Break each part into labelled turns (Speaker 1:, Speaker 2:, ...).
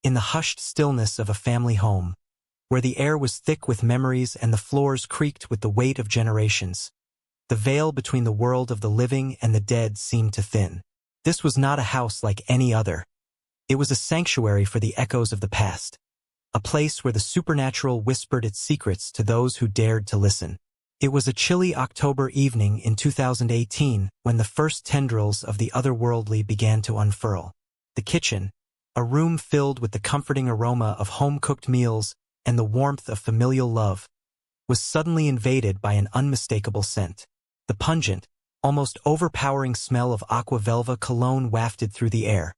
Speaker 1: in the hushed stillness of a family home, where the air was thick with memories and the floors creaked with the weight of generations, the veil between the world of the living and the dead seemed to thin. This was not a house like any other. It was a sanctuary for the echoes of the past, a place where the supernatural whispered its secrets to those who dared to listen. It was a chilly October evening in 2018 when the first tendrils of the otherworldly began to unfurl. The kitchen, a room filled with the comforting aroma of home-cooked meals and the warmth of familial love, was suddenly invaded by an unmistakable scent. The pungent, almost overpowering smell of aqua velva cologne wafted through the air,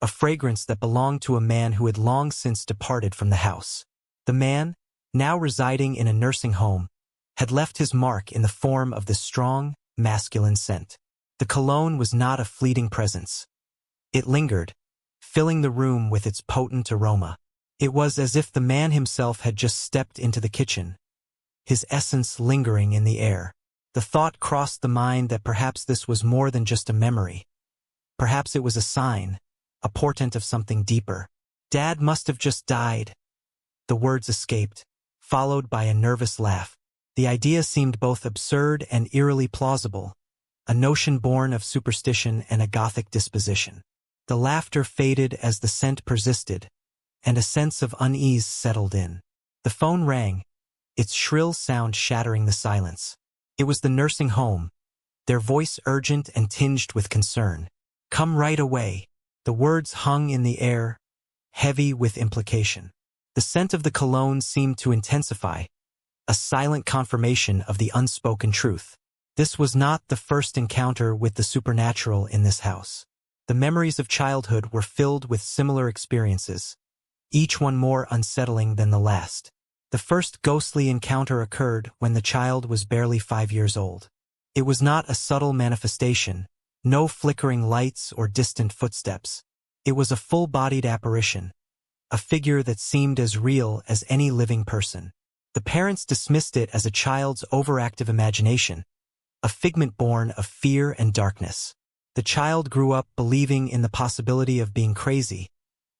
Speaker 1: a fragrance that belonged to a man who had long since departed from the house. The man, now residing in a nursing home, had left his mark in the form of this strong, masculine scent. The cologne was not a fleeting presence. It lingered, filling the room with its potent aroma. It was as if the man himself had just stepped into the kitchen, his essence lingering in the air. The thought crossed the mind that perhaps this was more than just a memory. Perhaps it was a sign, a portent of something deeper. "Dad must have just died." The words escaped, followed by a nervous laugh. The idea seemed both absurd and eerily plausible, a notion born of superstition and a Gothic disposition. The laughter faded as the scent persisted, and a sense of unease settled in. The phone rang, its shrill sound shattering the silence. It was the nursing home, their voice urgent and tinged with concern. "Come right away." The words hung in the air, heavy with implication. The scent of the cologne seemed to intensify, a silent confirmation of the unspoken truth. This was not the first encounter with the supernatural in this house. The memories of childhood were filled with similar experiences, each one more unsettling than the last. The first ghostly encounter occurred when the child was barely 5 years old. It was not a subtle manifestation, no flickering lights or distant footsteps. It was a full-bodied apparition, a figure that seemed as real as any living person. The parents dismissed it as a child's overactive imagination, a figment born of fear and darkness. The child grew up believing in the possibility of being crazy,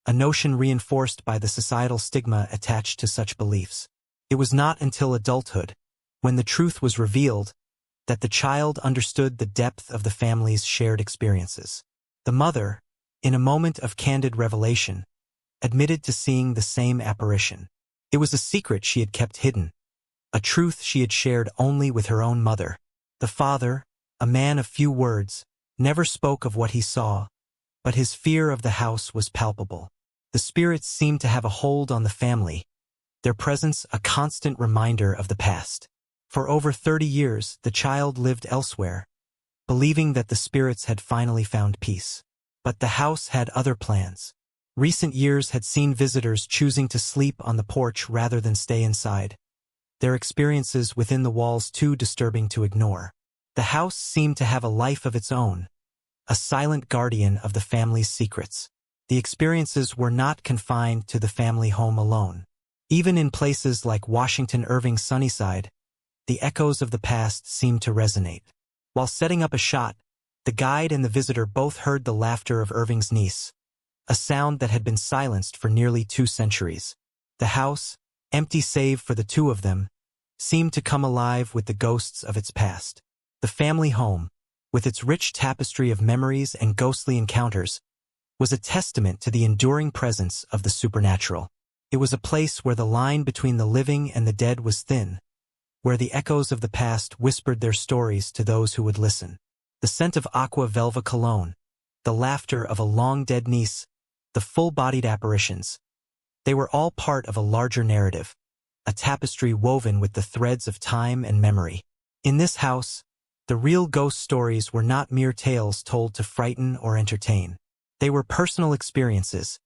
Speaker 1: a notion reinforced by the societal stigma attached to such beliefs. It was not until adulthood, when the truth was revealed, that the child understood the depth of the family's shared experiences. The mother, in a moment of candid revelation, admitted to seeing the same apparition. It was a secret she had kept hidden, a truth she had shared only with her own mother. The father, a man of few words, never spoke of what he saw, but his fear of the house was palpable. The spirits seemed to have a hold on the family, their presence a constant reminder of the past. For over 30 years, the child lived elsewhere, believing that the spirits had finally found peace. But the house had other plans. Recent years had seen visitors choosing to sleep on the porch rather than stay inside, their experiences within the walls too disturbing to ignore. The house seemed to have a life of its own, a silent guardian of the family's secrets. The experiences were not confined to the family home alone. Even in places like Washington Irving's Sunnyside, the echoes of the past seemed to resonate. While setting up a shot, the guide and the visitor both heard the laughter of Irving's niece, a sound that had been silenced for nearly 2 centuries. The house, empty save for the two of them, seemed to come alive with the ghosts of its past. The family home, with its rich tapestry of memories and ghostly encounters, was a testament to the enduring presence of the supernatural. It was a place where the line between the living and the dead was thin, where the echoes of the past whispered their stories to those who would listen. The scent of aqua velva cologne, the laughter of a long-dead niece, the full-bodied apparitions, they were all part of a larger narrative, a tapestry woven with the threads of time and memory. In this house, the real ghost stories were not mere tales told to frighten or entertain. They were personal experiences,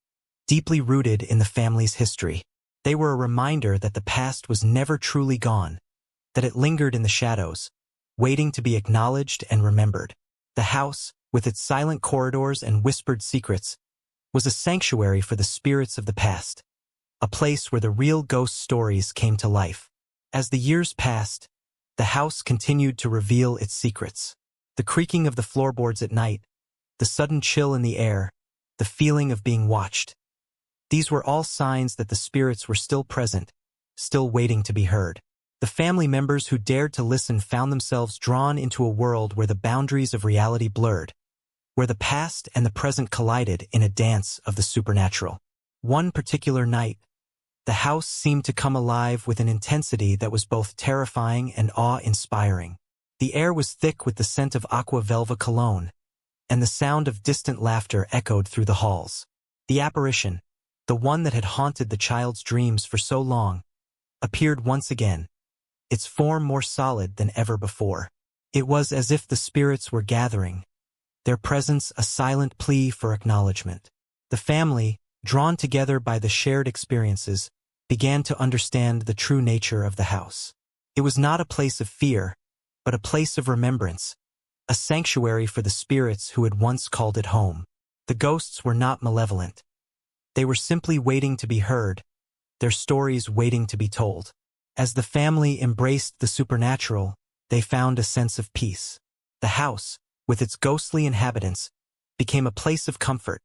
Speaker 1: deeply rooted in the family's history. They were a reminder that the past was never truly gone, that it lingered in the shadows, waiting to be acknowledged and remembered. The house, with its silent corridors and whispered secrets, was a sanctuary for the spirits of the past, a place where the real ghost stories came to life. As the years passed, the house continued to reveal its secrets. The creaking of the floorboards at night, the sudden chill in the air, the feeling of being watched. These were all signs that the spirits were still present, still waiting to be heard. The family members who dared to listen found themselves drawn into a world where the boundaries of reality blurred, where the past and the present collided in a dance of the supernatural. One particular night, the house seemed to come alive with an intensity that was both terrifying and awe-inspiring. The air was thick with the scent of aqua velva cologne, and the sound of distant laughter echoed through the halls. The apparition, the one that had haunted the child's dreams for so long, appeared once again, its form more solid than ever before. It was as if the spirits were gathering, their presence a silent plea for acknowledgement. The family, drawn together by the shared experiences, began to understand the true nature of the house. It was not a place of fear, but a place of remembrance, a sanctuary for the spirits who had once called it home. The ghosts were not malevolent. They were simply waiting to be heard, their stories waiting to be told. As the family embraced the supernatural, they found a sense of peace. The house, with its ghostly inhabitants, became a place of comfort,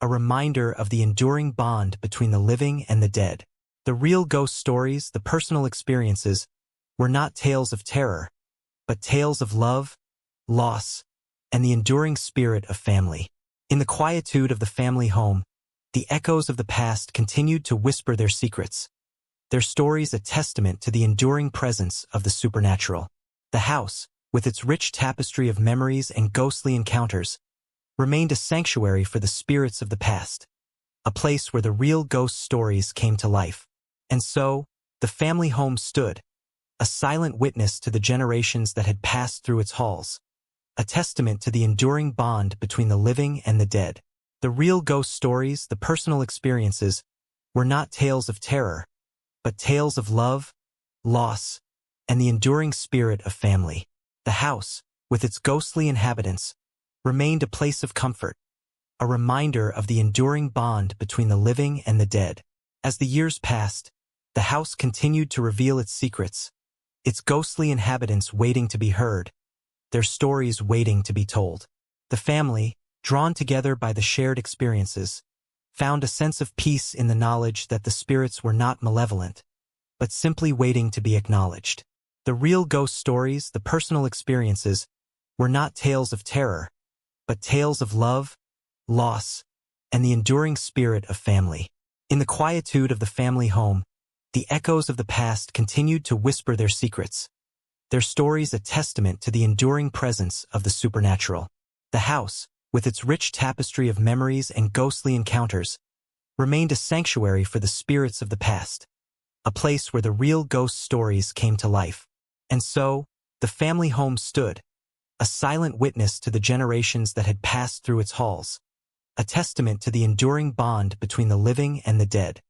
Speaker 1: a reminder of the enduring bond between the living and the dead. The real ghost stories, the personal experiences, were not tales of terror, but tales of love, loss, and the enduring spirit of family. In the quietude of the family home, the echoes of the past continued to whisper their secrets, their stories a testament to the enduring presence of the supernatural. The house, with its rich tapestry of memories and ghostly encounters, remained a sanctuary for the spirits of the past, a place where the real ghost stories came to life. And so, the family home stood, a silent witness to the generations that had passed through its halls, a testament to the enduring bond between the living and the dead. The real ghost stories, the personal experiences, were not tales of terror, but tales of love, loss, and the enduring spirit of family. The house, with its ghostly inhabitants, remained a place of comfort, a reminder of the enduring bond between the living and the dead. As the years passed, the house continued to reveal its secrets, its ghostly inhabitants waiting to be heard, their stories waiting to be told. The family, drawn together by the shared experiences, found a sense of peace in the knowledge that the spirits were not malevolent, but simply waiting to be acknowledged. The real ghost stories, the personal experiences, were not tales of terror, but tales of love, loss, and the enduring spirit of family. In the quietude of the family home, the echoes of the past continued to whisper their secrets, their stories a testament to the enduring presence of the supernatural. The house, with its rich tapestry of memories and ghostly encounters, remained a sanctuary for the spirits of the past, a place where the real ghost stories came to life. And so, the family home stood, a silent witness to the generations that had passed through its halls, a testament to the enduring bond between the living and the dead.